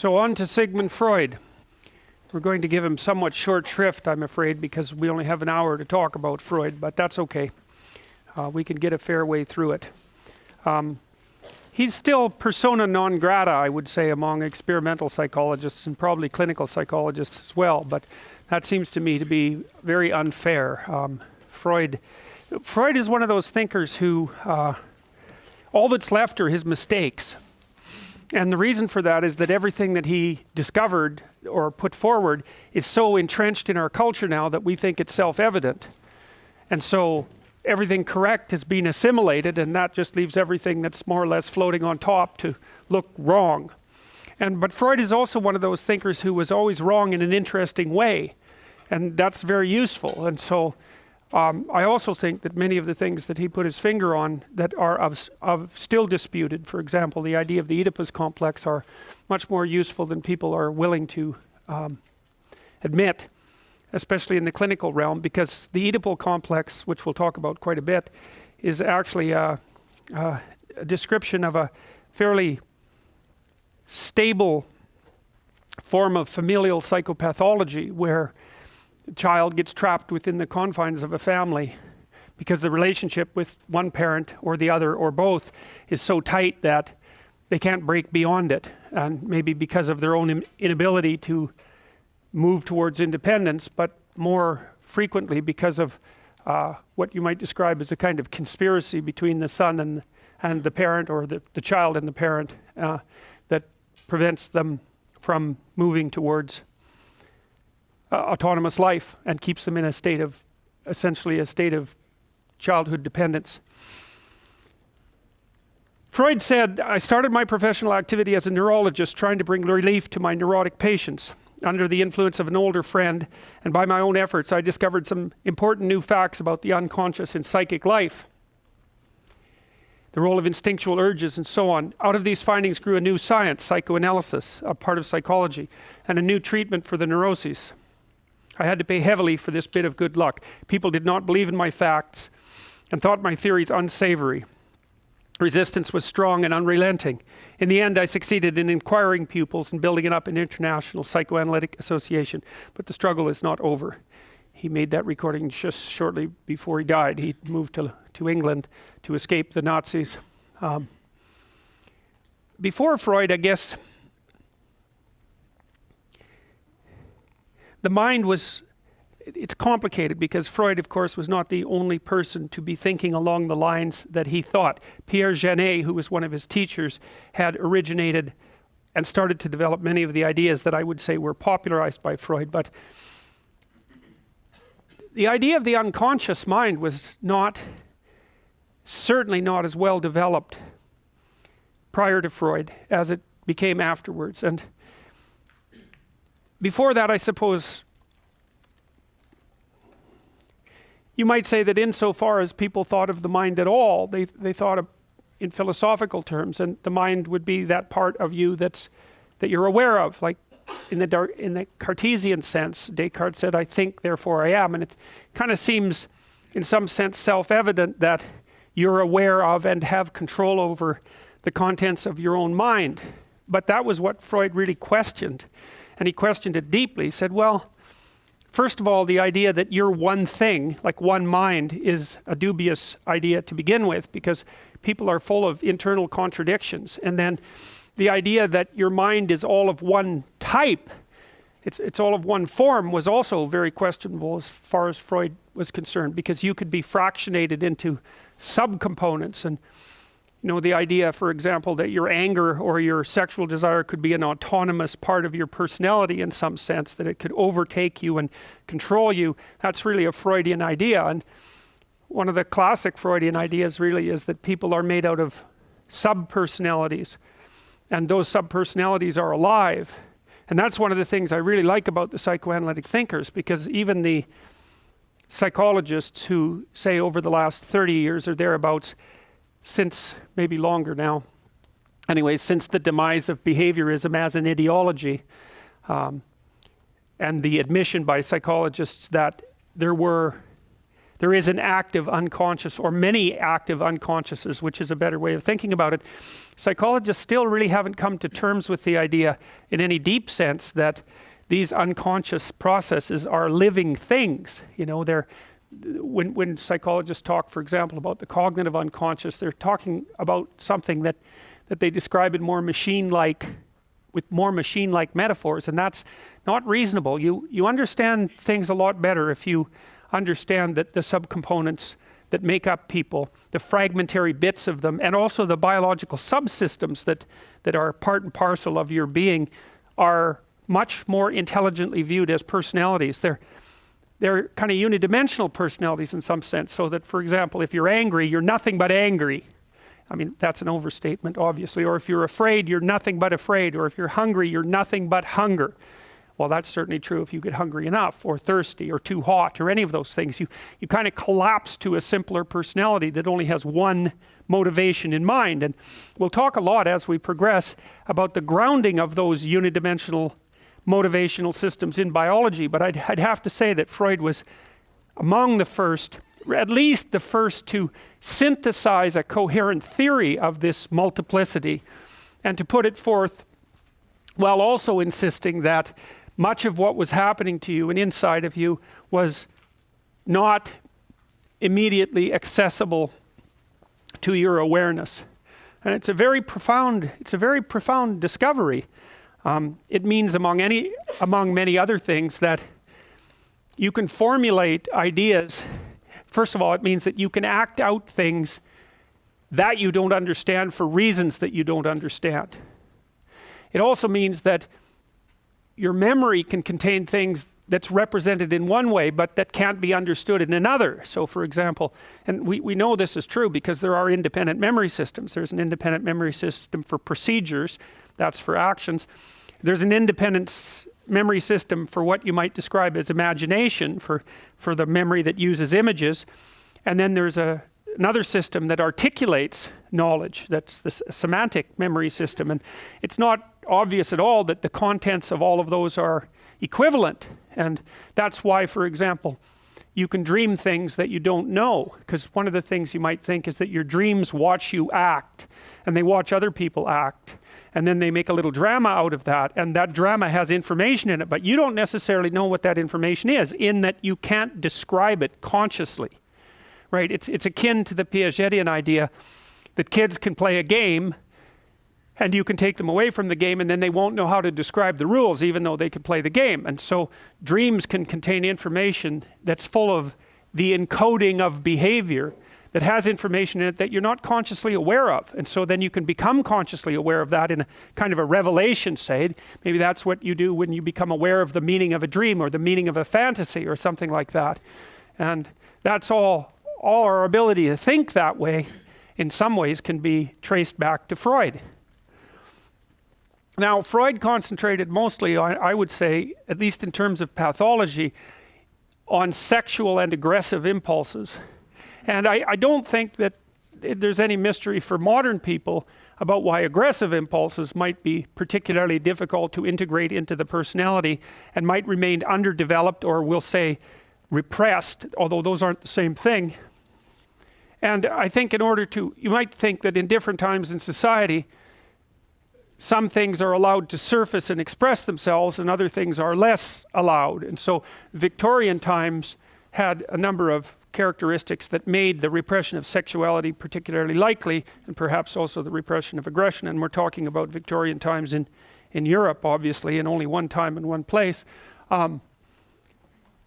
So on to Sigmund Freud. We're going to give him somewhat short shrift, I'm afraid, because we only have an hour to talk about Freud, but that's okay. We can get a fair way through it. He's still persona non grata, I would say, among experimental psychologists and probably clinical psychologists as well, but that seems to me to be very unfair. Freud is one of those thinkers who all that's left are his mistakes. And the reason for that is that everything that he discovered or put forward is so entrenched in our culture now that we think it's self-evident. And so everything correct has been assimilated, and that just leaves everything that's more or less floating on top to look wrong. But Freud is also one of those thinkers who was always wrong in an interesting way, and that's very useful. And so I also think that many of the things that he put his finger on that are of still disputed, for example, the idea of the Oedipus complex, are much more useful than people are willing to admit, especially in the clinical realm, because the Oedipal complex, which we'll talk about quite a bit, is actually a description of a fairly stable form of familial psychopathology where the child gets trapped within the confines of a family because the relationship with one parent or the other or both is so tight that they can't break beyond it, and maybe because of their own inability to move towards independence, but more frequently because of what you might describe as a kind of conspiracy between the son and the parent, or the child and the parent, that prevents them from moving towards autonomous life and keeps them in a state of, essentially a state of childhood dependence. Freud said, "I started my professional activity as a neurologist trying to bring relief to my neurotic patients. Under the influence of an older friend and by my own efforts, I discovered some important new facts about the unconscious in psychic life, the role of instinctual urges and so on. Out of these findings grew a new science, psychoanalysis, a part of psychology, and a new treatment for the neuroses. I had to pay heavily for this bit of good luck. People did not believe in my facts and thought my theories unsavory. Resistance was strong and unrelenting. In the end, I succeeded in inquiring pupils and building up an international psychoanalytic association, but the struggle is not over." He made that recording just shortly before he died. He moved to England to escape the Nazis. Before Freud, I guess, the mind it's complicated because Freud, of course, was not the only person to be thinking along the lines that he thought. Pierre Janet, who was one of his teachers, had originated and started to develop many of the ideas that I would say were popularized by Freud. But the idea of the unconscious mind was certainly not as well developed prior to Freud as it became afterwards. And before that, I suppose you might say that insofar as people thought of the mind at all, they thought of in philosophical terms, and the mind would be that part of you that you're aware of, like in the Cartesian sense. Descartes said, "I think, therefore I am," and it kind of seems in some sense self-evident that you're aware of and have control over the contents of your own mind. But that was what Freud really questioned, and he questioned it deeply. He said, well, first of all, the idea that you're one thing, like one mind, is a dubious idea to begin with, because people are full of internal contradictions. And then the idea that your mind is all of one type, it's all of one form, was also very questionable as far as Freud was concerned, because you could be fractionated into subcomponents. And the idea, for example, that your anger or your sexual desire could be an autonomous part of your personality in some sense, that it could overtake you and control you, that's really a Freudian idea. And one of the classic Freudian ideas really is that people are made out of subpersonalities, and those subpersonalities are alive. And that's one of the things I really like about the psychoanalytic thinkers, because even the psychologists who say over the last 30 years or thereabouts, since maybe longer now, anyways, since the demise of behaviorism as an ideology, and the admission by psychologists that there's there is an active unconscious, or many active unconsciouses, which is a better way of thinking about it. Psychologists still really haven't come to terms with the idea in any deep sense that these unconscious processes are living things. You know, when psychologists talk, for example, about the cognitive unconscious, they're talking about something that they describe in more machine-like, with more machine-like metaphors, and that's not reasonable. You understand things a lot better if you understand that the subcomponents that make up people, the fragmentary bits of them, and also the biological subsystems that are part and parcel of your being, are much more intelligently viewed as personalities. They're kind of unidimensional personalities in some sense, so that, for example, if you're angry, you're nothing but angry. I mean, that's an overstatement, obviously. Or if you're afraid, you're nothing but afraid. Or if you're hungry, you're nothing but hunger. Well, that's certainly true if you get hungry enough, or thirsty, or too hot, or any of those things. You kind of collapse to a simpler personality that only has one motivation in mind. And we'll talk a lot as we progress about the grounding of those unidimensional motivational systems in biology. But I'd have to say that Freud was among the first, at least the first, to synthesize a coherent theory of this multiplicity, and to put it forth while also insisting that much of what was happening to you and inside of you was not immediately accessible to your awareness. And it's a very profound discovery. It means, among many other things, that you can formulate ideas. First of all, it means that you can act out things that you don't understand for reasons that you don't understand. It also means that your memory can contain things that's represented in one way, but that can't be understood in another. So, for example, and we know this is true because there are independent memory systems. There's an independent memory system for procedures, that's for actions. There's an independent memory system for what you might describe as imagination, for the memory that uses images. And then there's another system that articulates knowledge. That's the semantic memory system. And it's not obvious at all that the contents of all of those are equivalent. And that's why, for example, you can dream things that you don't know. Because one of the things you might think is that your dreams watch you act, and they watch other people act. And then they make a little drama out of that, and that drama has information in it, but you don't necessarily know what that information is, in that you can't describe it consciously. Right? It's akin to the Piagetian idea that kids can play a game, and you can take them away from the game, and then they won't know how to describe the rules, even though they could play the game. And so dreams can contain information that's full of the encoding of behavior that has information in it that you're not consciously aware of. And so then you can become consciously aware of that in a kind of a revelation, say. Maybe that's what you do when you become aware of the meaning of a dream, or the meaning of a fantasy, or something like that. And that's all our ability to think that way, in some ways, can be traced back to Freud. Now, Freud concentrated mostly on, I would say, at least in terms of pathology, on sexual and aggressive impulses. And I don't think that there's any mystery for modern people about why aggressive impulses might be particularly difficult to integrate into the personality, and might remain underdeveloped, or we'll say repressed, although those aren't the same thing. And I think you might think that in different times in society, some things are allowed to surface and express themselves, and other things are less allowed. And so Victorian times had a number of characteristics that made the repression of sexuality particularly likely, and perhaps also the repression of aggression. And we're talking about Victorian times in Europe, obviously, and only one time and one place.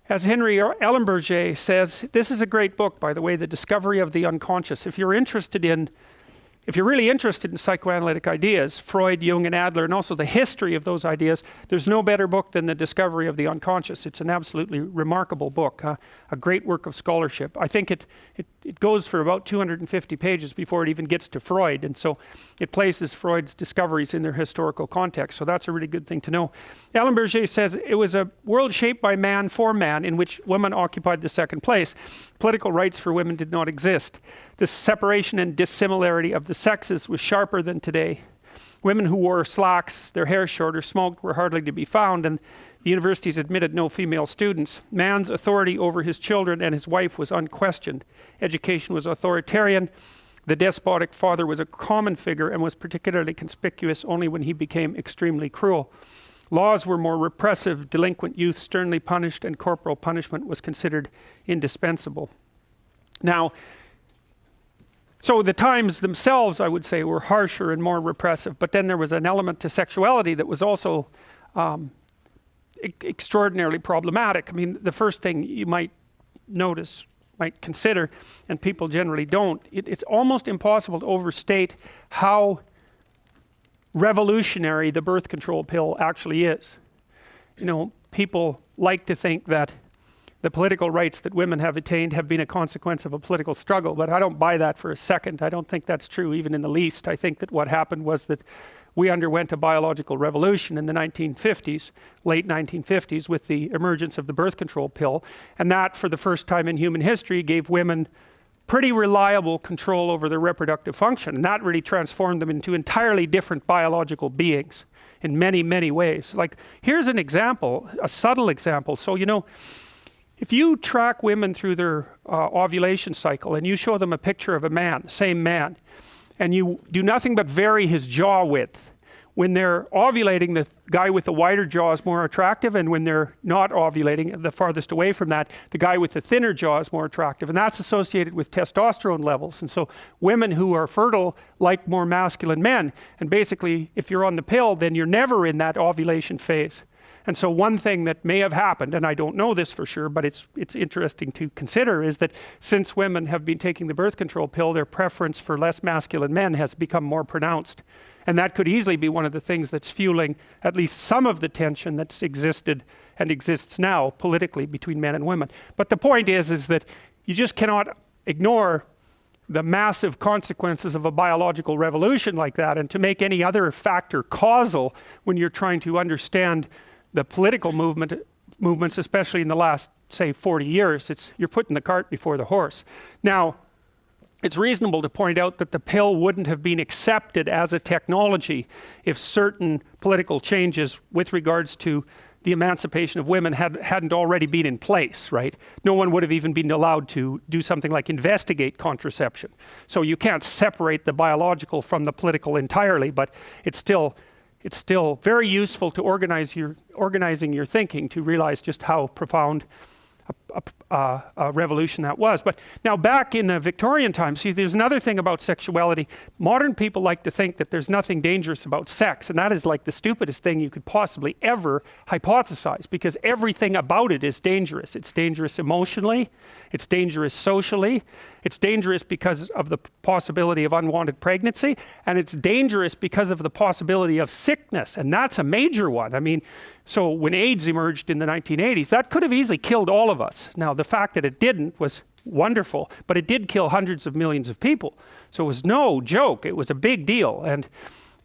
As Henry Ellenberger says, this is a great book, by the way, The Discovery of the Unconscious. If you're really interested in psychoanalytic ideas, Freud, Jung, and Adler, and also the history of those ideas, there's no better book than The Discovery of the Unconscious. It's an absolutely remarkable book, a great work of scholarship. I think it goes for about 250 pages before it even gets to Freud, and so it places Freud's discoveries in their historical context, so that's a really good thing to know. Ellenberger says it was a world shaped by man for man, in which women occupied the second place. Political rights for women did not exist. The separation and dissimilarity of the sexes was sharper than today. Women who wore slacks, their hair short, or smoked were hardly to be found, and The universities admitted no female students. Man's authority over his children and his wife was unquestioned. Education was authoritarian. The despotic father was a common figure and was particularly conspicuous only when he became extremely cruel. Laws were more repressive, delinquent youth sternly punished, and corporal punishment was considered indispensable. Now, so the times themselves, I would say, were harsher and more repressive, but then there was an element to sexuality that was also extraordinarily problematic. I mean, the first thing you might notice, might consider, and people generally don't, it's almost impossible to overstate how revolutionary the birth control pill actually is. You know, people like to think that the political rights that women have attained have been a consequence of a political struggle, but I don't buy that for a second. I don't think that's true even in the least. I think that what happened was that we underwent a biological revolution in the 1950s, late 1950s, with the emergence of the birth control pill, and that, for the first time in human history, gave women pretty reliable control over their reproductive function, and that really transformed them into entirely different biological beings in many, many ways. Like, here's an example, a subtle example. So, you know, if you track women through their ovulation cycle and you show them a picture of a man, same man, and you do nothing but vary his jaw width, when they're ovulating, the guy with the wider jaw is more attractive, and when they're not ovulating, the farthest away from that, the guy with the thinner jaw is more attractive, and that's associated with testosterone levels. And so women who are fertile like more masculine men, and basically if you're on the pill, then you're never in that ovulation phase. And so one thing that may have happened, and I don't know this for sure, but it's interesting to consider, is that since women have been taking the birth control pill, their preference for less masculine men has become more pronounced. And that could easily be one of the things that's fueling at least some of the tension that's existed and exists now politically between men and women. But the point is that you just cannot ignore the massive consequences of a biological revolution like that, and to make any other factor causal when you're trying to understand the political movements, especially in the last, say, 40 years, you're putting the cart before the horse. Now, it's reasonable to point out that the pill wouldn't have been accepted as a technology if certain political changes with regards to the emancipation of women hadn't already been in place, right? No one would have even been allowed to do something like investigate contraception. So you can't separate the biological from the political entirely, but it's still very useful to organizing your thinking to realize just how profound a revolution that was. But now back in the Victorian times, see, there's another thing about sexuality. Modern people like to think that there's nothing dangerous about sex, and that is like the stupidest thing you could possibly ever hypothesize, because everything about it is dangerous. It's dangerous emotionally, it's dangerous socially, it's dangerous because of the possibility of unwanted pregnancy, and it's dangerous because of the possibility of sickness, and that's a major one. I mean, so when AIDS emerged in the 1980s, that could have easily killed all of us. Now, the fact that it didn't was wonderful, but it did kill hundreds of millions of people. So it was no joke, it was a big deal, and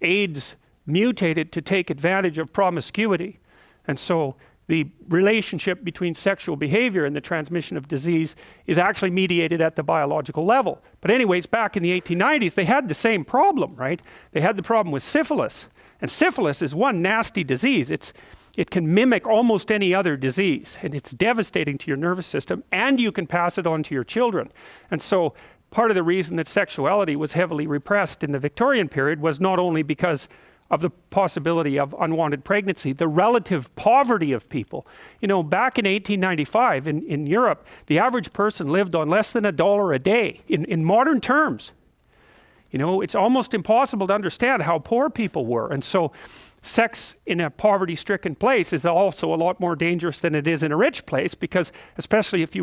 AIDS mutated to take advantage of promiscuity. And so the relationship between sexual behavior and the transmission of disease is actually mediated at the biological level. But anyways, back in the 1890s, they had the same problem, right? They had the problem with syphilis. And syphilis is one nasty disease. It can mimic almost any other disease, and it's devastating to your nervous system, and you can pass it on to your children. And so part of the reason that sexuality was heavily repressed in the Victorian period was not only because of the possibility of unwanted pregnancy, the relative poverty of people. You know, back in 1895 in Europe, the average person lived on less than $1 a day in modern terms. You know, it's almost impossible to understand how poor people were. And so sex in a poverty-stricken place is also a lot more dangerous than it is in a rich place, because especially if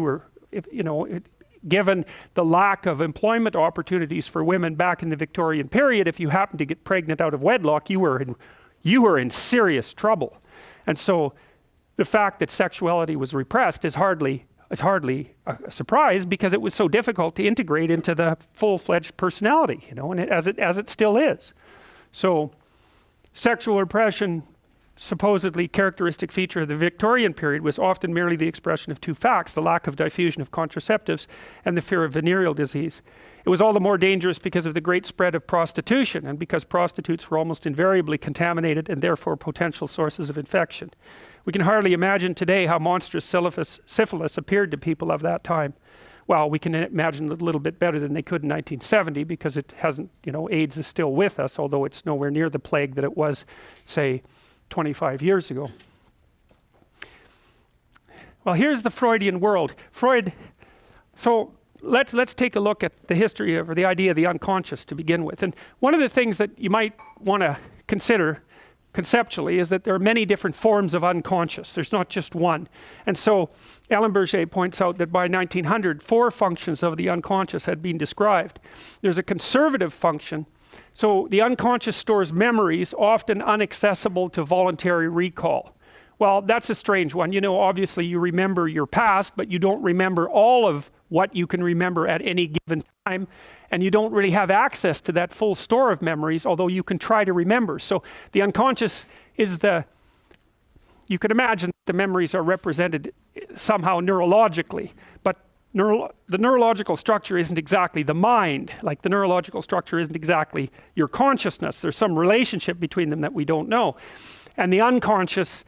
given the lack of employment opportunities for women back in the Victorian period, if you happened to get pregnant out of wedlock, you were in serious trouble. And so the fact that sexuality was repressed is hardly a surprise, because it was so difficult to integrate into the full-fledged personality, you know, and as it still is. So sexual repression supposedly characteristic feature of the Victorian period was often merely the expression of two facts: the lack of diffusion of contraceptives and the fear of venereal disease. It was all the more dangerous because of the great spread of prostitution, and because prostitutes were almost invariably contaminated and therefore potential sources of infection. We can hardly imagine today how monstrous syphilis appeared to people of that time. Well, we can imagine it a little bit better than they could in 1970, because it hasn't, AIDS is still with us, although it's nowhere near the plague that it was, say, 25 years ago. Well, here's the Freudian world. So let's take a look at the history of, or the idea of the unconscious to begin with. And one of the things that you might want to consider conceptually is that there are many different forms of unconscious. There's not just one. And so Alain Berger points out that by 1900, 4 functions of the unconscious had been described. There's a conservative function. So the unconscious stores memories often inaccessible to voluntary recall. Well, that's a strange one. Obviously you remember your past, but you don't remember all of what you can remember at any given time, and you don't really have access to that full store of memories, although you can try to remember. So the unconscious is you could imagine the memories are represented somehow neurologically, but the neurological structure isn't exactly the mind. Like, the neurological structure isn't exactly your consciousness. There's some relationship between them that we don't know. And the unconscious,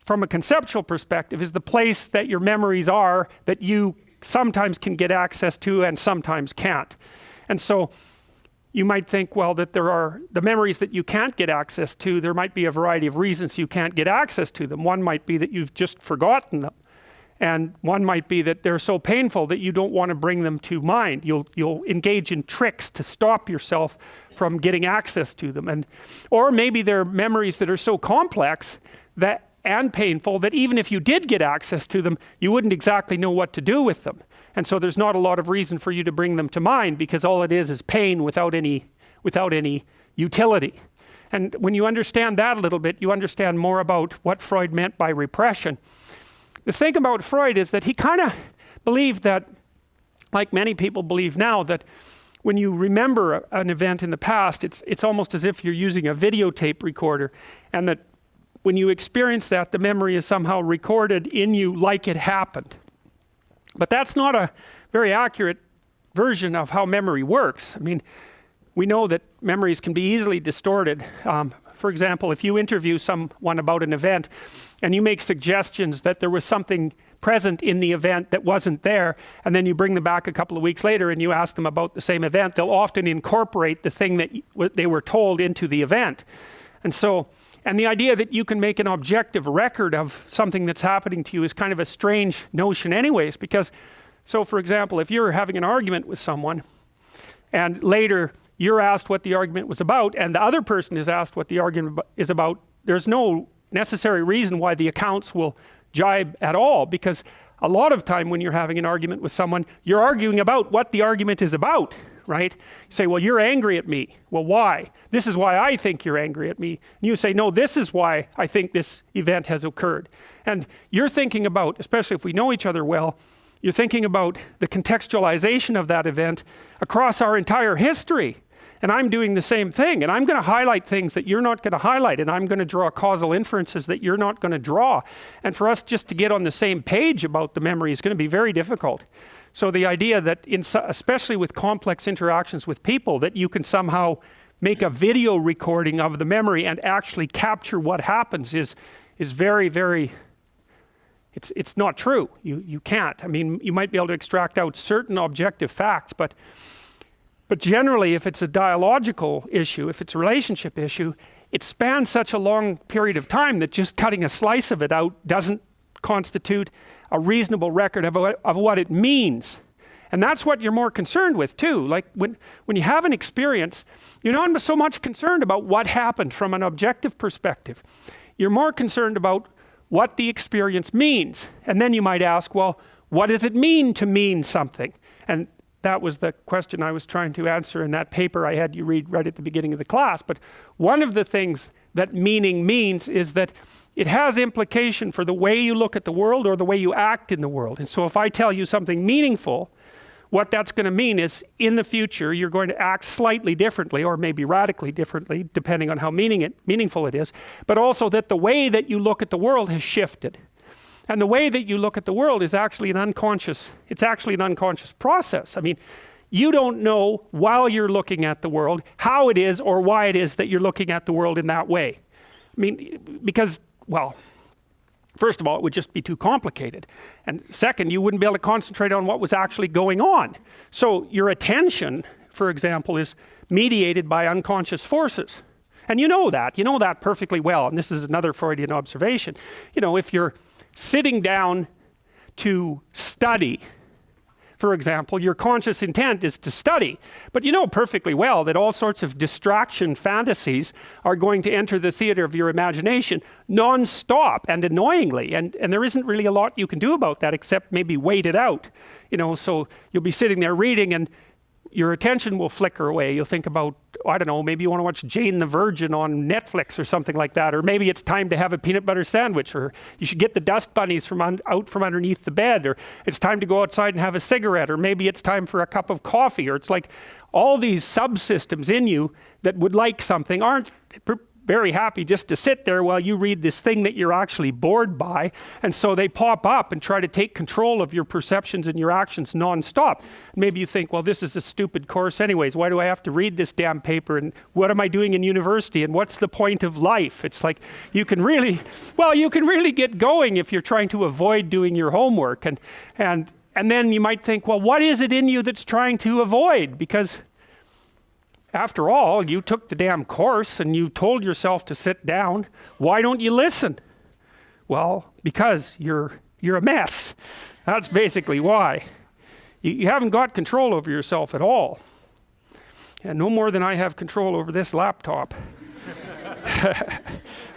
from a conceptual perspective, is the place that your memories are, that you sometimes can get access to and sometimes can't. And so you might think, well, that there are the memories that you can't get access to. There might be a variety of reasons you can't get access to them. One might be that you've just forgotten them. And one might be that they're so painful that you don't want to bring them to mind. You'll engage in tricks to stop yourself from getting access to them. Or maybe they're memories that are so complex and painful that even if you did get access to them, you wouldn't exactly know what to do with them. And so there's not a lot of reason for you to bring them to mind, because all it is pain without any utility. And when you understand that a little bit, you understand more about what Freud meant by repression. The thing about Freud is that he kind of believed that, like many people believe now, that when you remember an event in the past, it's almost as if you're using a videotape recorder, and that when you experience that, the memory is somehow recorded in you like it happened. But that's not a very accurate version of how memory works. I mean, we know that memories can be easily distorted. For example, if you interview someone about an event and you make suggestions that there was something present in the event that wasn't there, and then you bring them back a couple of weeks later and you ask them about the same event, they'll often incorporate the thing that they were told into the event. And the idea that you can make an objective record of something that's happening to you is kind of a strange notion anyways, because, so for example, if you're having an argument with someone and later you're asked what the argument was about and the other person is asked what the argument is about, there's no necessary reason why the accounts will jibe at all, because a lot of time when you're having an argument with someone, you're arguing about what the argument is about, right? You say, well, you're angry at me. Well, why? This is why I think you're angry at me. And you say, no, this is why I think this event has occurred. And you're thinking about, especially if we know each other well, you're thinking about the contextualization of that event across our entire history. And I'm doing the same thing. And I'm going to highlight things that you're not going to highlight. And I'm going to draw causal inferences that you're not going to draw. And for us just to get on the same page about the memory is going to be very difficult. So the idea that, especially with complex interactions with people, that you can somehow make a video recording of the memory and actually capture what happens is very, very, it's not true. You can't. I mean, you might be able to extract out certain objective facts, but generally, if it's a dialogical issue, if it's a relationship issue, it spans such a long period of time that just cutting a slice of it out doesn't constitute a reasonable record of what it means. And that's what you're more concerned with too. Like when you have an experience, you're not so much concerned about what happened from an objective perspective. You're more concerned about what the experience means. And then you might ask, well, what does it mean to mean something? And that was the question I was trying to answer in that paper I had you read right at the beginning of the class. But one of the things that meaning means is that it has implication for the way you look at the world or the way you act in the world. And so if I tell you something meaningful, what that's going to mean is in the future you're going to act slightly differently, or maybe radically differently, depending on how meaningful it is, but also that the way that you look at the world has shifted. And the way that you look at the world is actually an unconscious process. I mean, you don't know while you're looking at the world how it is or why it is that you're looking at the world in that way. I mean, because, well, first of all, it would just be too complicated. And second, you wouldn't be able to concentrate on what was actually going on. So your attention, for example, is mediated by unconscious forces. And you know that perfectly well. And this is another Freudian observation. You know, if you're sitting down to study, for example, your conscious intent is to study, but you know perfectly well that all sorts of distraction fantasies are going to enter the theater of your imagination non-stop and annoyingly, and there isn't really a lot you can do about that except maybe wait it out. You know, so you'll be sitting there reading and your attention will flicker away. You'll think about, I don't know, maybe you want to watch Jane the Virgin on Netflix or something like that, or maybe it's time to have a peanut butter sandwich, or you should get the dust bunnies out from underneath the bed, or it's time to go outside and have a cigarette, or maybe it's time for a cup of coffee, or it's like all these subsystems in you that would like something aren't very happy just to sit there while you read this thing that you're actually bored by, and so they pop up and try to take control of your perceptions and your actions non-stop. Maybe you think, well, this is a stupid course anyways, why do I have to read this damn paper, and what am I doing in university, and what's the point of life? It's like you can really get going if you're trying to avoid doing your homework, and then you might think, well, what is it in you that's trying to avoid? Because after all, you took the damn course and you told yourself to sit down. Why don't you listen? Well, because you're a mess. That's basically why. You haven't got control over yourself at all. And no more than I have control over this laptop.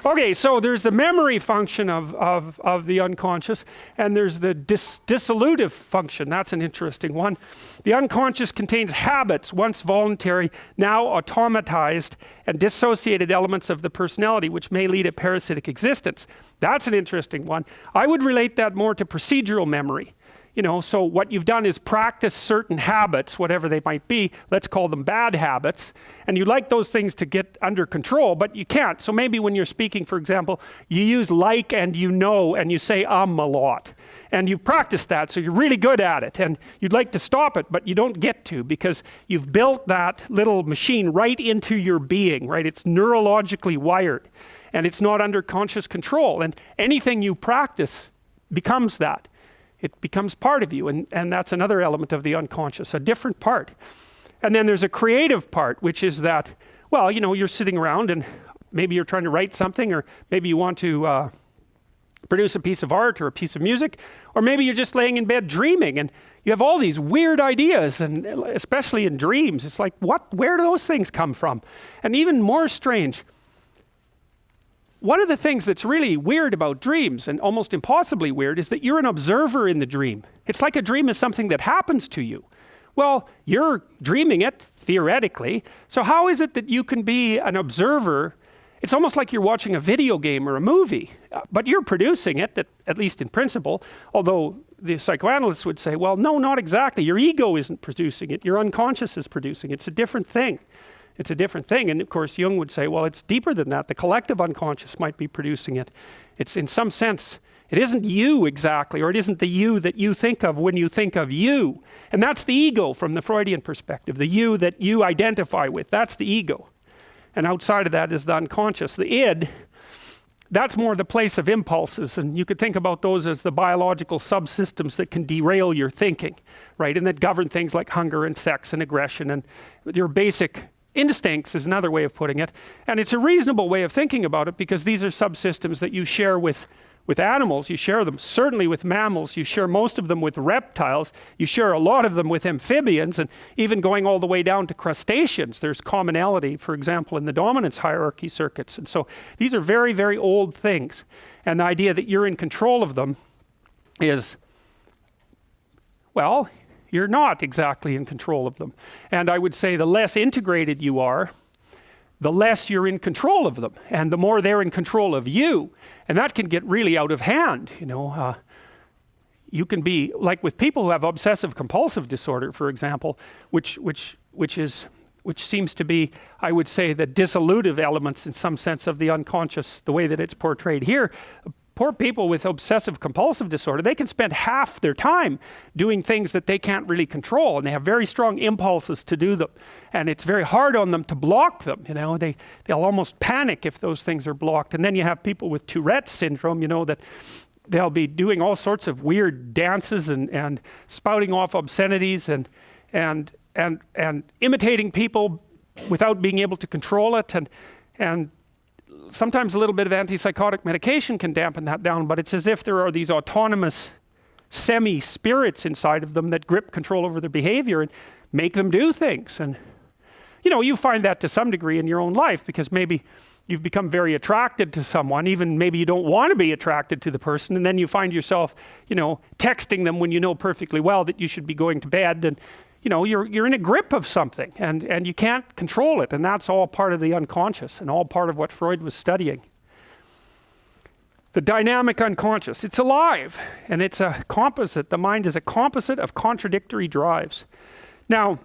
Okay, so there's the memory function of the unconscious, and there's the dissolutive function. That's an interesting one. The unconscious contains habits, once voluntary, now automatized, and dissociated elements of the personality, which may lead a parasitic existence. That's an interesting one. I would relate that more to procedural memory. You know, so what you've done is practice certain habits, whatever they might be. Let's call them bad habits. And you like those things to get under control, but you can't. So maybe when you're speaking, for example, you use like and you know, and you say a lot. And you've practiced that, so you're really good at it. And you'd like to stop it, but you don't get to, because you've built that little machine right into your being, right? It's neurologically wired, and it's not under conscious control. And anything you practice becomes that. It becomes part of you, and that's another element of the unconscious, a different part. And then there's a creative part, which is that, well, you know, you're sitting around and maybe you're trying to write something, or maybe you want to produce a piece of art or a piece of music, or maybe you're just laying in bed dreaming and you have all these weird ideas, and especially in dreams, it's like, where do those things come from? And even more strange, one of the things that's really weird about dreams, and almost impossibly weird, is that you're an observer in the dream. It's like a dream is something that happens to you. Well, you're dreaming it, theoretically, so how is it that you can be an observer? It's almost like you're watching a video game or a movie, but you're producing it, at least in principle, although the psychoanalysts would say, well, no, not exactly. Your ego isn't producing it, your unconscious is producing it. It's a different thing. It's a different thing. And of course, Jung would say, well, it's deeper than that. The collective unconscious might be producing it. It's in some sense, it isn't you exactly, or it isn't the you that you think of when you think of you. And that's the ego from the Freudian perspective, the you that you identify with. That's the ego. And outside of that is the unconscious. The id, that's more the place of impulses. And you could think about those as the biological subsystems that can derail your thinking, right? And that govern things like hunger and sex and aggression and your basic instincts is another way of putting it. And it's a reasonable way of thinking about it, because these are subsystems that you share with animals. You share them certainly with mammals. You share most of them with reptiles. You share a lot of them with amphibians, and even going all the way down to crustaceans. There's commonality, for example, in the dominance hierarchy circuits. And so these are very, very old things. And the idea that you're in control of them is, well, you're not exactly in control of them. And I would say the less integrated you are, the less you're in control of them, and the more they're in control of you. And that can get really out of hand, you know. you can be, like with people who have obsessive compulsive disorder, for example, which seems to be, I would say, the dissolutive elements in some sense of the unconscious, the way that it's portrayed here. Poor people with obsessive compulsive disorder, they can spend half their time doing things that they can't really control, and they have very strong impulses to do them, and it's very hard on them to block them. You know, they'll almost panic if those things are blocked. And then you have people with Tourette's syndrome, you know, that they'll be doing all sorts of weird dances and spouting off obscenities and imitating people without being able to control it, and sometimes a little bit of antipsychotic medication can dampen that down, but it's as if there are these autonomous semi-spirits inside of them that grip control over their behavior and make them do things. And you know, you find that to some degree in your own life, because maybe you've become very attracted to someone, even maybe you don't want to be attracted to the person, and then you find yourself, you know, texting them when you know perfectly well that you should be going to bed, and you know, you're in a grip of something, and you can't control it, and that's all part of the unconscious and all part of what Freud was studying. The dynamic unconscious, it's alive, and it's a composite. The mind is a composite of contradictory drives. Now,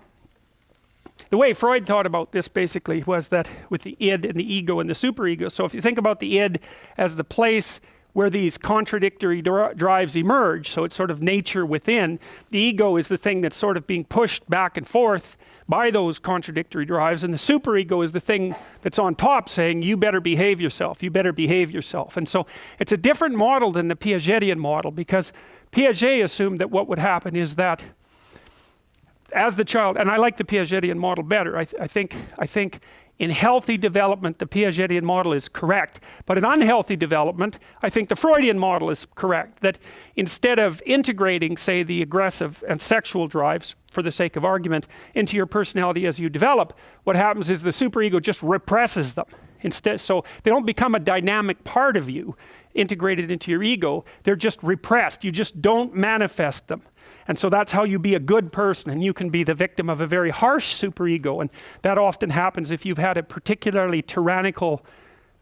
the way Freud thought about this basically was that with the id and the ego and the superego. So if you think about the id as the place where these contradictory drives emerge, so it's sort of nature within. The ego is the thing that's sort of being pushed back and forth by those contradictory drives, and the superego is the thing that's on top saying, you better behave yourself, you better behave yourself. And so it's a different model than the Piagetian model, because Piaget assumed that what would happen is that as the child, and I like the Piagetian model better, I think in healthy development, the Piagetian model is correct. But in unhealthy development, I think the Freudian model is correct. That instead of integrating, say, the aggressive and sexual drives, for the sake of argument, into your personality as you develop, what happens is the superego just represses them. Instead, so they don't become a dynamic part of you, integrated into your ego. They're just repressed. You just don't manifest them. And so that's how you be a good person, and you can be the victim of a very harsh superego, and that often happens if you've had a particularly tyrannical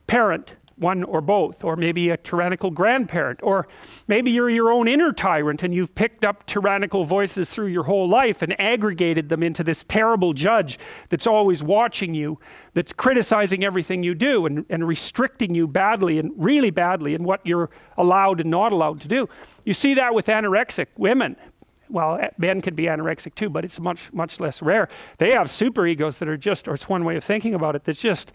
parent, one or both, or maybe a tyrannical grandparent, or maybe you're your own inner tyrant and you've picked up tyrannical voices through your whole life and aggregated them into this terrible judge that's always watching you, that's criticizing everything you do and restricting you badly and really badly in what you're allowed and not allowed to do. You see that with anorexic women. Well, men can be anorexic too, but it's much less rare. They have superegos that are just, or it's one way of thinking about it, they're just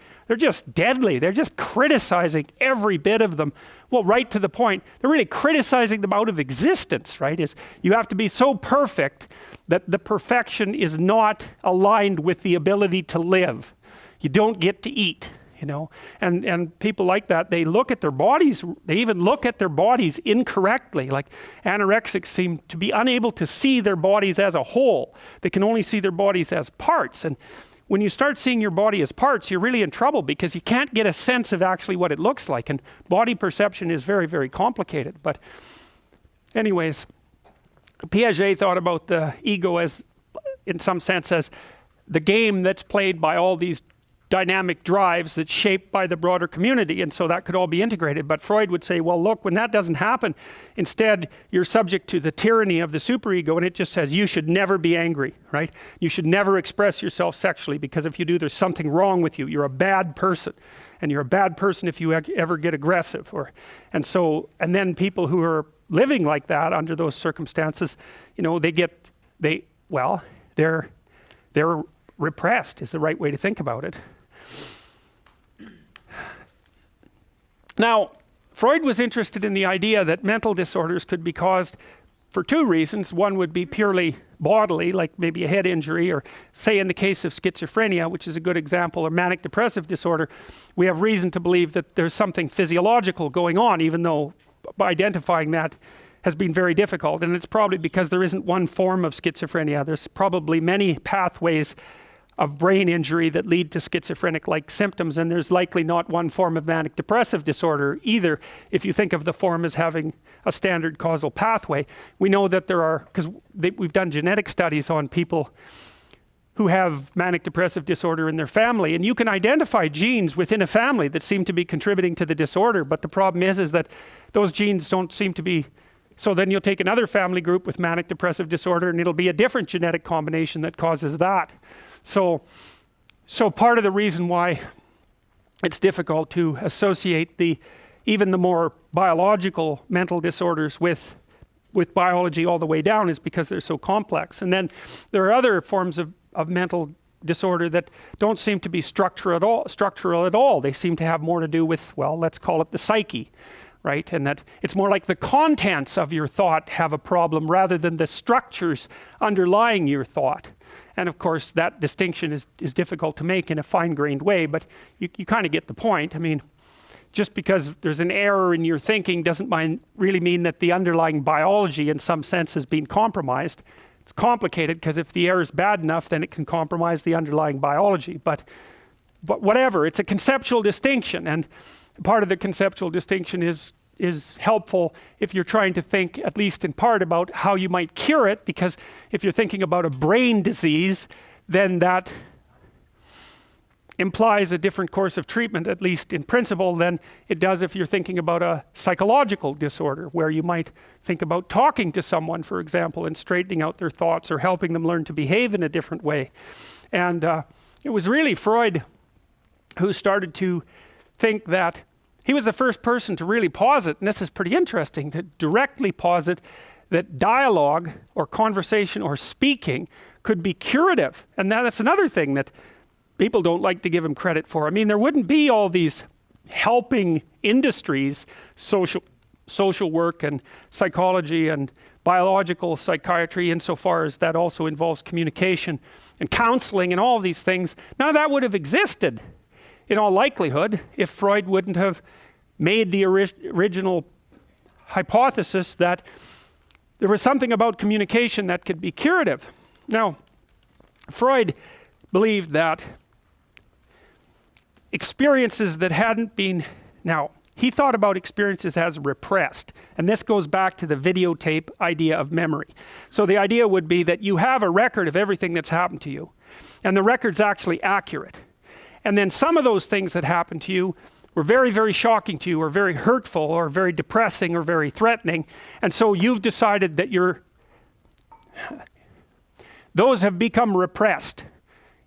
deadly. They're just criticizing every bit of them. Well, right to the point, they're really criticizing them out of existence, right? Is you have to be so perfect that the perfection is not aligned with the ability to live. You don't get to eat. You know, and people like that, they look at their bodies, they even look at their bodies incorrectly. Like anorexics seem to be unable to see their bodies as a whole. They can only see their bodies as parts. And when you start seeing your body as parts, you're really in trouble, because you can't get a sense of actually what it looks like. And body perception is very, very complicated. But anyways, Piaget thought about the ego as, in some sense, as the game that's played by all these dynamic drives that's shaped by the broader community, and so that could all be integrated. But Freud would say, well, look, when that doesn't happen, instead you're subject to the tyranny of the superego, and it just says you should never be angry, right? You should never express yourself sexually, because if you do, there's something wrong with you. You're a bad person, and you're a bad person if you ever get aggressive. And then people who are living like that under those circumstances, you know, they're repressed is the right way to think about it. Now, Freud was interested in the idea that mental disorders could be caused for two reasons. One would be purely bodily, like maybe a head injury, or say in the case of schizophrenia, which is a good example, or manic depressive disorder, we have reason to believe that there's something physiological going on, even though identifying that has been very difficult. And it's probably because there isn't one form of schizophrenia. There's probably many pathways of brain injury that lead to schizophrenic-like symptoms, and there's likely not one form of manic depressive disorder either, if you think of the form as having a standard causal pathway. We know that there are, because we've done genetic studies on people who have manic depressive disorder in their family, and you can identify genes within a family that seem to be contributing to the disorder, but the problem is that those genes don't seem to be So then you'll take another family group with manic depressive disorder and it'll be a different genetic combination that causes that. So part of the reason why it's difficult to associate even the more biological mental disorders with biology all the way down is because they're so complex. And then there are other forms of mental disorder that don't seem to be structural at all. They seem to have more to do with, well, let's call it the psyche, right? And that it's more like the contents of your thought have a problem rather than the structures underlying your thought. And of course, that distinction is difficult to make in a fine-grained way, but you kind of get the point. I mean, just because there's an error in your thinking doesn't really mean that the underlying biology in some sense has been compromised. It's complicated because if the error is bad enough, then it can compromise the underlying biology. But whatever, it's a conceptual distinction, and part of the conceptual distinction is helpful if you're trying to think, at least in part, about how you might cure it, because if you're thinking about a brain disease, then that implies a different course of treatment, at least in principle, than it does if you're thinking about a psychological disorder, where you might think about talking to someone, for example, and straightening out their thoughts or helping them learn to behave in a different way. And it was really Freud who started to think that he was the first person to really posit, and this is pretty interesting, to directly posit that dialogue or conversation or speaking could be curative. And that's another thing that people don't like to give him credit for. I mean, there wouldn't be all these helping industries, social work and psychology and biological psychiatry, insofar as that also involves communication and counseling and all of these things. None of that would have existed in all likelihood if Freud wouldn't have made the original hypothesis that there was something about communication that could be curative. Now, Freud believed that experiences that hadn't been, now, he thought about experiences as repressed, and this goes back to the videotape idea of memory. So the idea would be that you have a record of everything that's happened to you, and the record's actually accurate. And then some of those things that happened to you were very, very shocking to you, or very hurtful, or very depressing, or very threatening, and so you've decided that those have become repressed.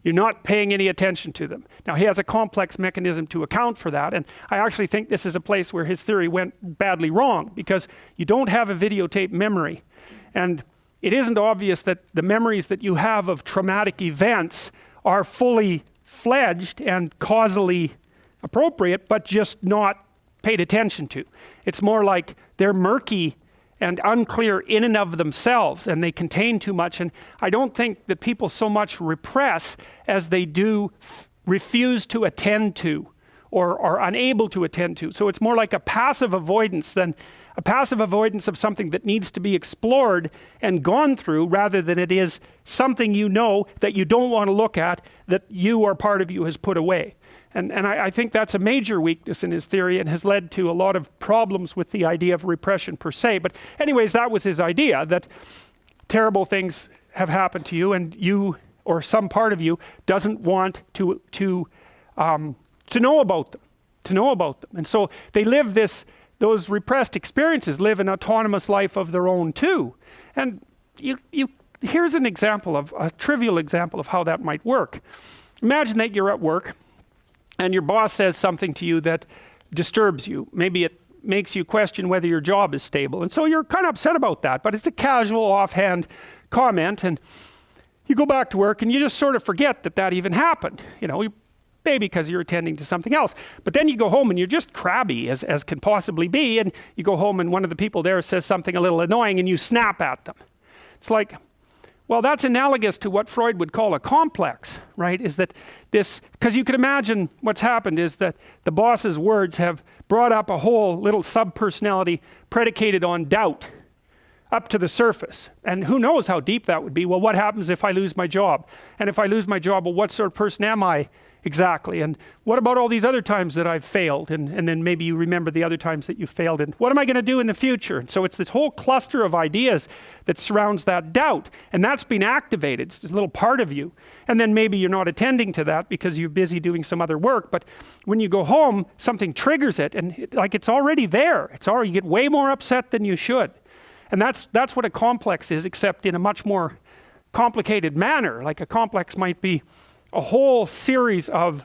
You're not paying any attention to them. Now, he has a complex mechanism to account for that, and I actually think this is a place where his theory went badly wrong, because you don't have a videotape memory, and it isn't obvious that the memories that you have of traumatic events are fully fledged and causally appropriate, but just not paid attention to. It's more like they're murky and unclear in and of themselves, and they contain too much. And I don't think that people so much repress as they do refuse to attend to, or are unable to attend to. So it's more like a passive avoidance than a passive avoidance of something that needs to be explored and gone through, rather than it is something you know that you don't want to look at, that you or part of you has put away. And I think that's a major weakness in his theory, and has led to a lot of problems with the idea of repression per se. But anyways, that was his idea, that terrible things have happened to you, and you, or some part of you, doesn't want to know about them, And so they live those repressed experiences live an autonomous life of their own too. And here's an example of a trivial example of how that might work. Imagine that you're at work, and your boss says something to you that disturbs you. Maybe it makes you question whether your job is stable. And so you're kind of upset about that, but it's a casual, offhand comment, and you go back to work and you just sort of forget that even happened. Maybe because you're attending to something else. But then you go home and you're just crabby as can possibly be, and you go home and one of the people there says something a little annoying and you snap at them. It's like, well, that's analogous to what Freud would call a complex, right? Is that because you can imagine what's happened is that the boss's words have brought up a whole little sub-personality predicated on doubt up to the surface. And who knows how deep that would be? Well, what happens if I lose my job? And if I lose my job, well, what sort of person am I exactly? And what about all these other times that I've failed? And then maybe you remember the other times that you failed. And what am I going to do in the future? And so it's this whole cluster of ideas that surrounds that doubt. And that's been activated. It's this little part of you. And then maybe you're not attending to that because you're busy doing some other work. But when you go home, something triggers it. And it's already there. You get way more upset than you should. And that's what a complex is, except in a much more complicated manner. Like a complex might be a whole series of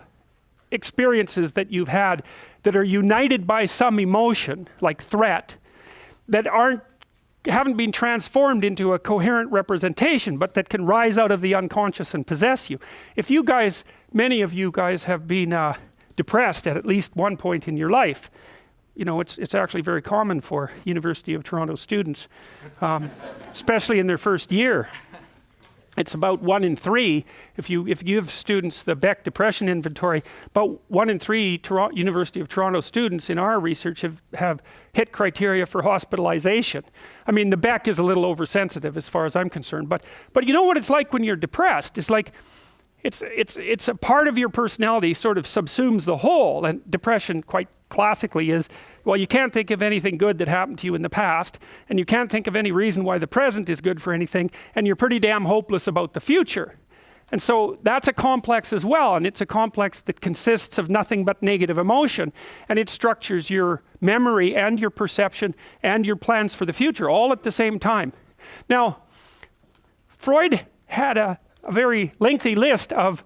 experiences that you've had that are united by some emotion, like threat, that haven't been transformed into a coherent representation, but that can rise out of the unconscious and possess you. If you guys, many of you guys have been depressed at least one point in your life, you know, it's actually very common for University of Toronto students, especially in their first year. It's about 1 in 3. If you give students the Beck Depression Inventory, about 1 in 3 University of Toronto students in our research have hit criteria for hospitalization. I mean, the Beck is a little oversensitive as far as I'm concerned, but you know what it's like when you're depressed? It's like it's a part of your personality sort of subsumes the whole. And depression, quite classically, is, well, you can't think of anything good that happened to you in the past, and you can't think of any reason why the present is good for anything, and you're pretty damn hopeless about the future. And so that's a complex as well, and it's a complex that consists of nothing but negative emotion, and it structures your memory and your perception and your plans for the future all at the same time. Now, Freud had a very lengthy list of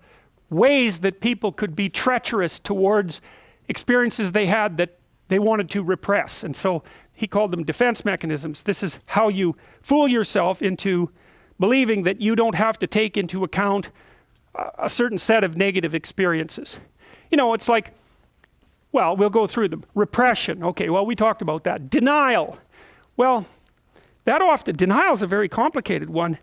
ways that people could be treacherous towards experiences they had that they wanted to repress. And so he called them defense mechanisms. This is how you fool yourself into believing that you don't have to take into account a certain set of negative experiences. You know, it's like, well, we'll go through them. Repression, okay, well, we talked about that. Denial, well, denial is a very complicated one.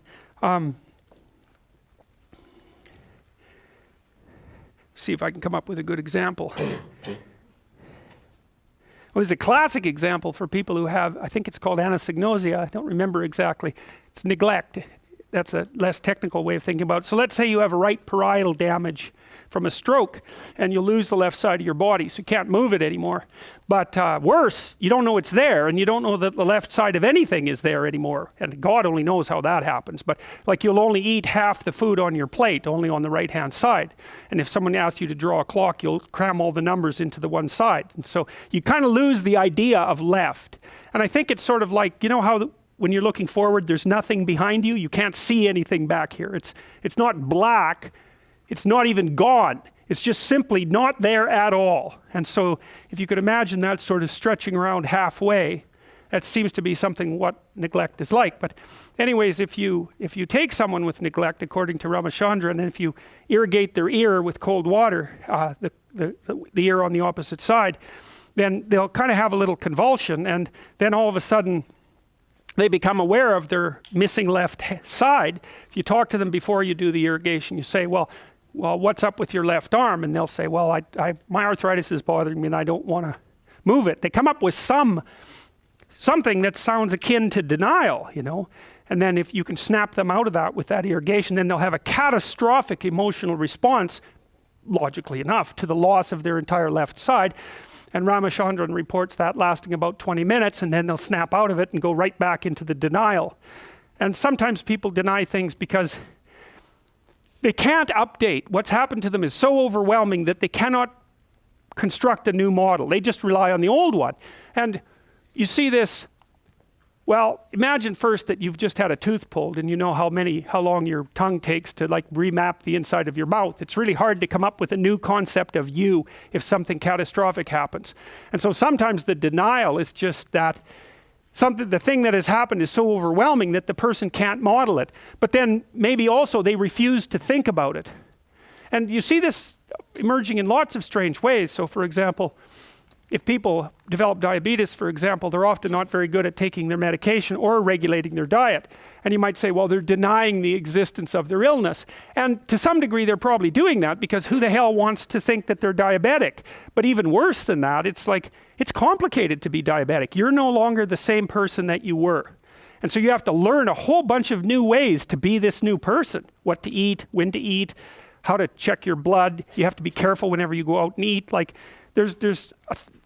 See if I can come up with a good example. Well, there's a classic example for people who have, I think it's called anosognosia. I don't remember exactly. It's neglect. That's a less technical way of thinking about it. So let's say you have a right parietal damage from a stroke, and you'll lose the left side of your body, so you can't move it anymore. But worse, you don't know it's there, and you don't know that the left side of anything is there anymore. And God only knows how that happens. But like, you'll only eat half the food on your plate, only on the right-hand side. And if someone asks you to draw a clock, you'll cram all the numbers into the one side. And so you kind of lose the idea of left. And I think it's sort of like, you know how when you're looking forward, there's nothing behind you? You can't see anything back here. It's not black. It's not even gone. It's just simply not there at all. And so if you could imagine that sort of stretching around halfway, that seems to be something what neglect is like. But anyways, if you take someone with neglect, according to Ramachandran, and if you irrigate their ear with cold water, the ear on the opposite side, then they'll kind of have a little convulsion, and then all of a sudden they become aware of their missing left side. If you talk to them before you do the irrigation, you say, well, what's up with your left arm? And they'll say, well, my arthritis is bothering me and I don't want to move it. They come up with something that sounds akin to denial, you know. And then if you can snap them out of that with that irrigation, then they'll have a catastrophic emotional response, logically enough, to the loss of their entire left side. And Ramachandran reports that lasting about 20 minutes, and then they'll snap out of it and go right back into the denial. And sometimes people deny things because they can't update. What's happened to them is so overwhelming that they cannot construct a new model. They just rely on the old one. And you see this, well, imagine first that you've just had a tooth pulled and you know how long your tongue takes to like remap the inside of your mouth. It's really hard to come up with a new concept of you if something catastrophic happens. And so sometimes the denial is just that the thing that has happened is so overwhelming that the person can't model it. But then maybe also they refuse to think about it. And you see this emerging in lots of strange ways. So for example, if people develop diabetes, for example, they're often not very good at taking their medication or regulating their diet. And you might say, well, they're denying the existence of their illness. And to some degree, they're probably doing that because who the hell wants to think that they're diabetic? But even worse than that, it's like, it's complicated to be diabetic. You're no longer the same person that you were. And so you have to learn a whole bunch of new ways to be this new person. What to eat, when to eat, how to check your blood. You have to be careful whenever you go out and eat. Like, there's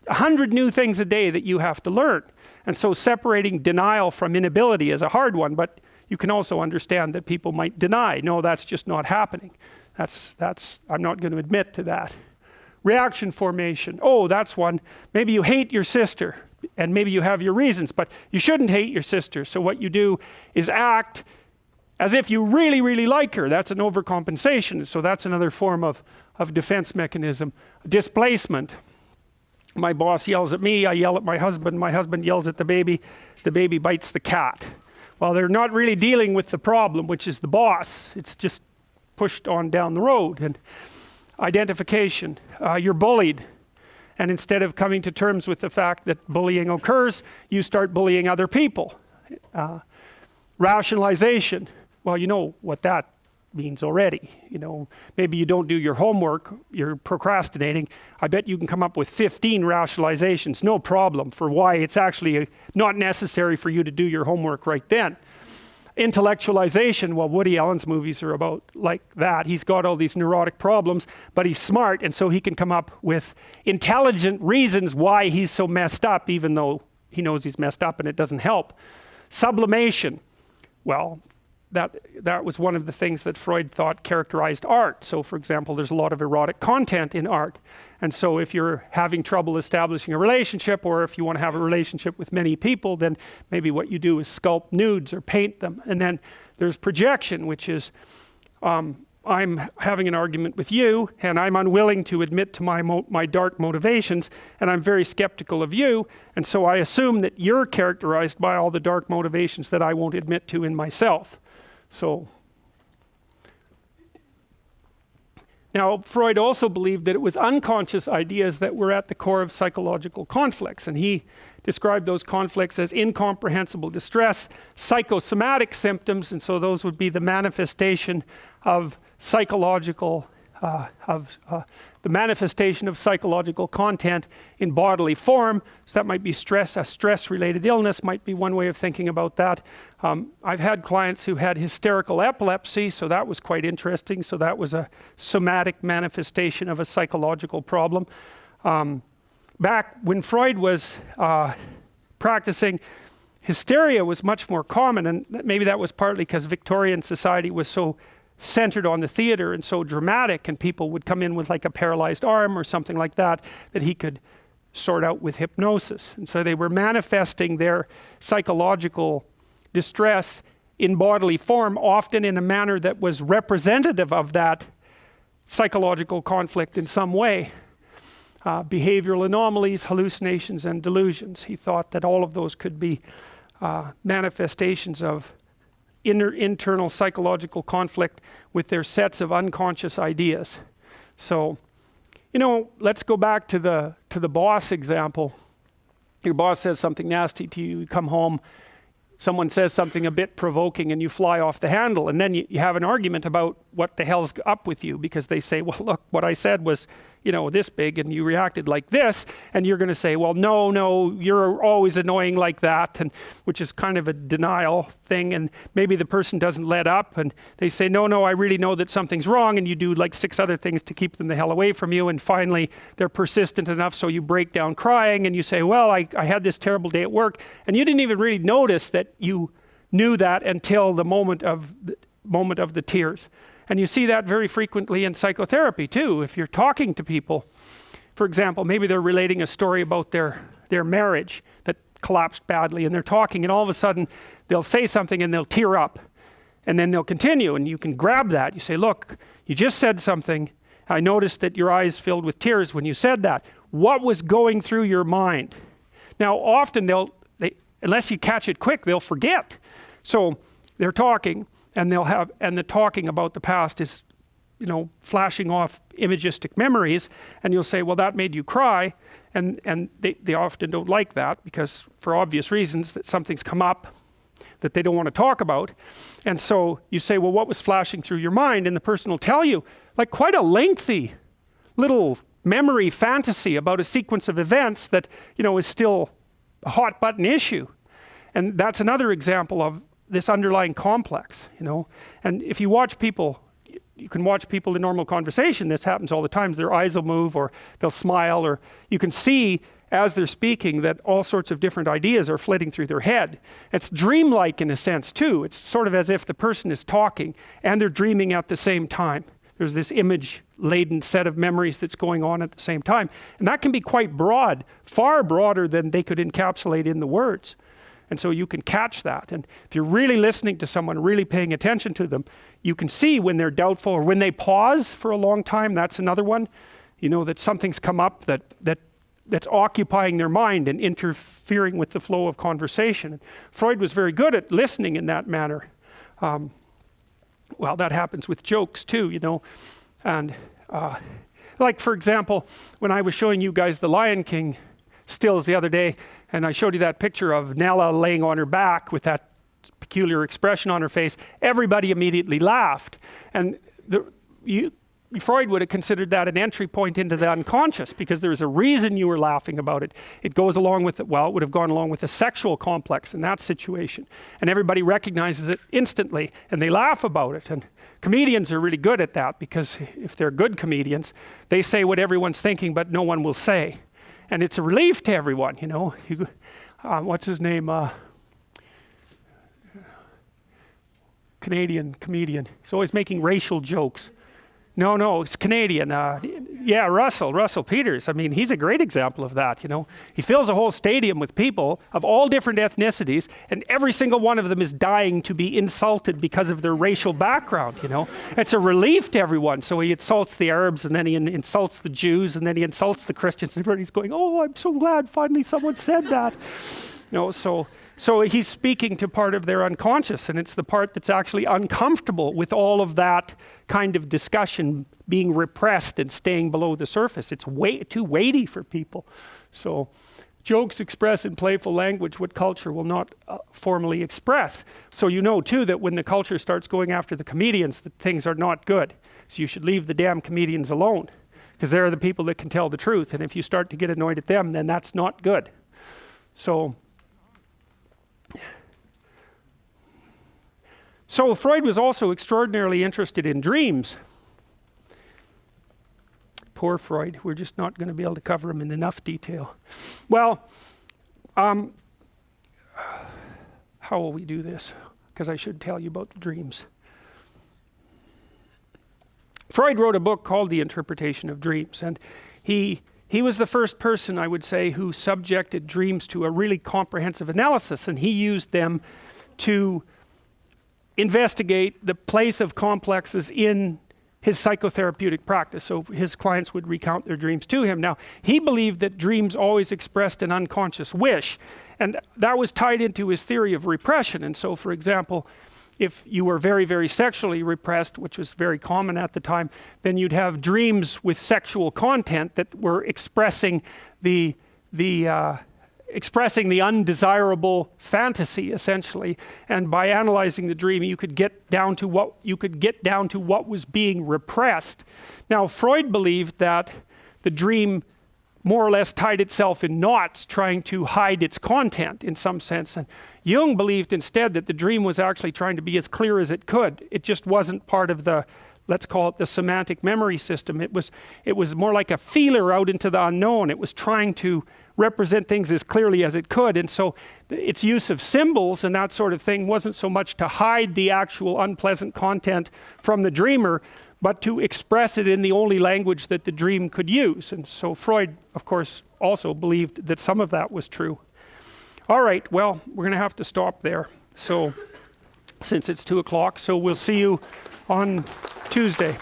100 new things a day that you have to learn. And so separating denial from inability is a hard one, but you can also understand that people might deny, no, that's just not happening. I'm not going to admit to that. Reaction formation. Oh, that's one. Maybe you hate your sister, and maybe you have your reasons, but you shouldn't hate your sister. So what you do is act as if you really, really like her. That's an overcompensation. So that's another form of defense mechanism. Displacement. My boss yells at me, I yell at my husband yells at the baby bites the cat. Well, they're not really dealing with the problem, which is the boss. It's just pushed on down the road. And identification. You're bullied. And instead of coming to terms with the fact that bullying occurs, you start bullying other people. Rationalization. Well, you know what that means already. You know, maybe you don't do your homework, you're procrastinating. I bet you can come up with 15 rationalizations, no problem, for why it's actually not necessary for you to do your homework right then. Intellectualization, well, Woody Allen's movies are about like that. He's got all these neurotic problems, but he's smart, and so he can come up with intelligent reasons why he's so messed up, even though he knows he's messed up and it doesn't help. Sublimation, well, that was one of the things that Freud thought characterized art. So for example, there's a lot of erotic content in art. And so if you're having trouble establishing a relationship, or if you want to have a relationship with many people, then maybe what you do is sculpt nudes or paint them. And then there's projection, which is I'm having an argument with you, and I'm unwilling to admit to my dark motivations, and I'm very skeptical of you, and so I assume that you're characterized by all the dark motivations that I won't admit to in myself. So, now Freud also believed that it was unconscious ideas that were at the core of psychological conflicts, and he described those conflicts as incomprehensible distress, psychosomatic symptoms, and so those would be the manifestation of psychological the manifestation of psychological content in bodily form. So that might be stress. A stress-related illness might be one way of thinking about that. I've had clients who had hysterical epilepsy, so that was quite interesting. So that was a somatic manifestation of a psychological problem. Back when Freud was practicing, hysteria was much more common, and maybe that was partly because Victorian society was so centered on the theater and so dramatic, and people would come in with like a paralyzed arm or something like that he could sort out with hypnosis. And so they were manifesting their psychological distress in bodily form, often in a manner that was representative of that psychological conflict in some way. Behavioral anomalies, hallucinations, and delusions. He thought that all of those could be manifestations of internal psychological conflict with their sets of unconscious ideas. So, you know, let's go back to the boss example. Your boss says something nasty to you, you come home, someone says something a bit provoking, and you fly off the handle, and then you have an argument about what the hell's up with you, because they say, well, look, what I said was, you know, this big, and you reacted like this, and you're going to say, well, no, you're always annoying like that, and which is kind of a denial thing, and maybe the person doesn't let up, and they say, no, I really know that something's wrong, and you do like 6 other things to keep them the hell away from you, and finally they're persistent enough, so you break down crying, and you say, well, I had this terrible day at work, and you didn't even really notice that you knew that until the moment of the tears. And you see that very frequently in psychotherapy too. If you're talking to people, for example, maybe they're relating a story about their marriage that collapsed badly, and they're talking, and all of a sudden they'll say something and they'll tear up, and then they'll continue, and you can grab that. You say, look, you just said something. I noticed that your eyes filled with tears when you said that. What was going through your mind? Now, often unless you catch it quick, they'll forget. So they're talking, and the talking about the past is, you know, flashing off imagistic memories, and you'll say, well, that made you cry, and they often don't like that, because for obvious reasons, that something's come up that they don't want to talk about. And so you say, well, what was flashing through your mind? And the person will tell you like quite a lengthy little memory fantasy about a sequence of events that, you know, is still a hot button issue. And that's another example of this underlying complex, you know. And if you watch people, you can watch people in normal conversation, this happens all the time, their eyes will move, or they'll smile, or you can see as they're speaking that all sorts of different ideas are flitting through their head. It's dreamlike in a sense too. It's sort of as if the person is talking and they're dreaming at the same time. There's this image-laden set of memories that's going on at the same time. And that can be quite broad, far broader than they could encapsulate in the words. And so you can catch that. And if you're really listening to someone, really paying attention to them, you can see when they're doubtful or when they pause for a long time. That's another one. You know that something's come up that's occupying their mind and interfering with the flow of conversation. Freud was very good at listening in that manner. Well, that happens with jokes too, you know. And like, for example, when I was showing you guys the Lion King stills the other day, and I showed you that picture of Nella laying on her back with that peculiar expression on her face, everybody immediately laughed. And Freud would have considered that an entry point into the unconscious, because there's a reason you were laughing about it. It goes along with it, well, it would have gone along with a sexual complex in that situation. And everybody recognizes it instantly, and they laugh about it. And comedians are really good at that, because if they're good comedians, they say what everyone's thinking, but no one will say. And it's a relief to everyone, you know. What's his name? Canadian comedian. He's always making racial jokes. No, it's Canadian. Yeah, Russell Peters. I mean, he's a great example of that, you know. He fills a whole stadium with people of all different ethnicities, and every single one of them is dying to be insulted because of their racial background, you know. It's a relief to everyone. So he insults the Arabs, and then he insults the Jews, and then he insults the Christians, and everybody's going, oh, I'm so glad finally someone said that. You know, so he's speaking to part of their unconscious, and it's the part that's actually uncomfortable with all of that kind of discussion being repressed and staying below the surface. It's too weighty for people. So jokes express in playful language what culture will not formally express. So you know too that when the culture starts going after the comedians, that things are not good. So you should leave the damn comedians alone, because they're the people that can tell the truth. And if you start to get annoyed at them, then that's not good. So Freud was also extraordinarily interested in dreams. Poor Freud. We're just not going to be able to cover him in enough detail. Well, how will we do this? Because I should tell you about the dreams. Freud wrote a book called The Interpretation of Dreams, and he was the first person, I would say, who subjected dreams to a really comprehensive analysis, and he used them to investigate the place of complexes in his psychotherapeutic practice. So his clients would recount their dreams to him. Now, he believed that dreams always expressed an unconscious wish, and that was tied into his theory of repression. And so, for example, if you were very, very sexually repressed, which was very common at the time, then you'd have dreams with sexual content that were expressing the undesirable fantasy, essentially. And by analyzing the dream, you could get down to what was being repressed. Now, Freud believed that the dream more or less tied itself in knots, trying to hide its content in some sense. And Jung believed instead that the dream was actually trying to be as clear as it could. It just wasn't part of the, let's call it the semantic memory system. It was more like a feeler out into the unknown. It was trying to represent things as clearly as it could. And so its use of symbols and that sort of thing wasn't so much to hide the actual unpleasant content from the dreamer, but to express it in the only language that the dream could use. And so Freud, of course, also believed that some of that was true. All right, well, we're going to have to stop there. So, since it's 2 o'clock, so we'll see you on Tuesday.